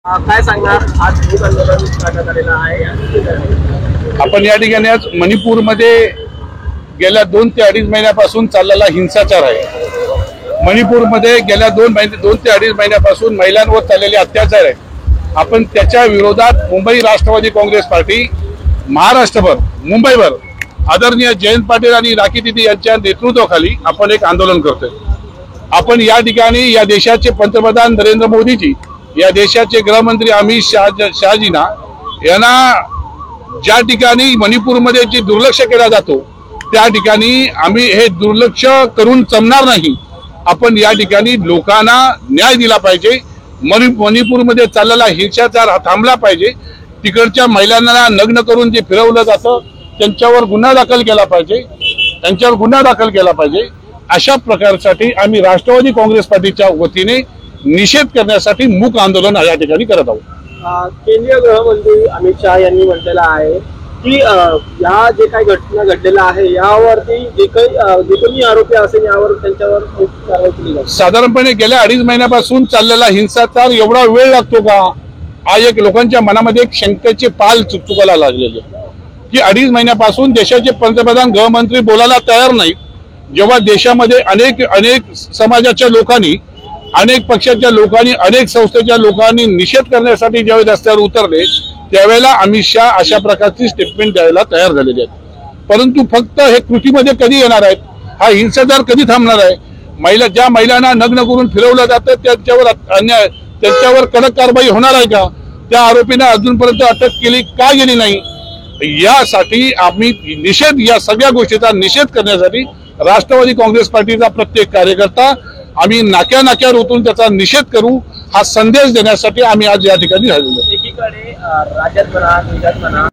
काय सांगणार आज भूक आंदोलन करण्यात आलेलं आहे। आपण या ठिकाणी आज मणिपूरमध्ये गेल्या 2 ते 2.5 महिन्यापासून चाललेला हिंसाचार आहे। मणिपूरमध्ये गेल्या 2 ते 2.5 महिन्यापासून महिलांवर चाललेले अत्याचार आहेत। आपण त्याच्या विरोधात मुंबई राष्ट्रवादी काँग्रेस पार्टी महाराष्ट्रभर मुंबईभर आदरणीय जयंत पाटील आणि राखी दीदी यांच्या नेतृत्वाखाली आपण एक आंदोलन करतोय। आपण या ठिकाणी या देशाचे पंतप्रधान नरेंद्र मोदीजी, या देशाचे गृहमंत्री अमित शहाजींना यांना ज्या ठिकाणी मणिपूरमध्ये जे दुर्लक्ष केला जातो त्या ठिकाणी आम्ही हे दुर्लक्ष करून जमणार नाही। आपण या ठिकाणी लोकांना न्याय दिला पाहिजे। मणिपूरमध्ये चाललेला हिंसाचार थांबला पाहिजे। तिकडच्या महिलांना नग्न करून जे फिरवलं जातं त्यांच्यावर गुन्हा दाखल केला पाहिजे। अशा प्रकारसाठी आम्ही राष्ट्रवादी काँग्रेस पार्टीच्या वतीने निषेध करण्यासाठी मूक आंदोलन या ठिकाणी करत आहोत। केंद्रीय गृहमंत्री अमित शहा यांनी म्हटलेलं आहे की या जे काही घटना घडलेल्या आहे यावरती जे कोणी आरोपी असेल यावर त्यांच्यावर कारवाई केली जाईल। साधारणपणे गेल्या 2.5 महिन्यापासून चाललेला हिंसाचार एवढा वेळ लागतो का? हा एक लोकांच्या मनामध्ये एक शंकेचे पाल चुकायला लागलेले की 2.5 महिन्यापासून देशाचे पंतप्रधान गृहमंत्री बोलायला तयार नाहीत। जेव्हा देशामध्ये अनेक समाजाच्या लोकांनी, अनेक पक्षाच्या लोकांनी, अनेक संस्थेच्या लोकांनी निषेध करण्यासाठी ज्यावेळी रस्त्यावर उतरले त्यावेळेला अमित शहा अशा प्रकारची स्टेटमेंट द्यायला तयार झालेले आहेत। परंतु फक्त हे कृतीमध्ये कधी येणार आहेत? हा हिंसाचार कधी थांबणार आहे? ज्या महिलांना नग्न करून फिरवलं जातं त्यांच्यावर कडक कारवाई होणार आहे का? त्या आरोपींना अजूनपर्यंत अटक केली का गेली नाही? यासाठी आम्ही या सगळ्या गोष्टीचा निषेध करण्यासाठी राष्ट्रवादी काँग्रेस पार्टीचा प्रत्येक कार्यकर्ता आम्ही नाक्यावर उतरून त्याचा निषेध करू, हा संदेश देण्यासाठी आम्ही आज या ठिकाणी राहिलो। एकीकडे राज्यात म्हणा,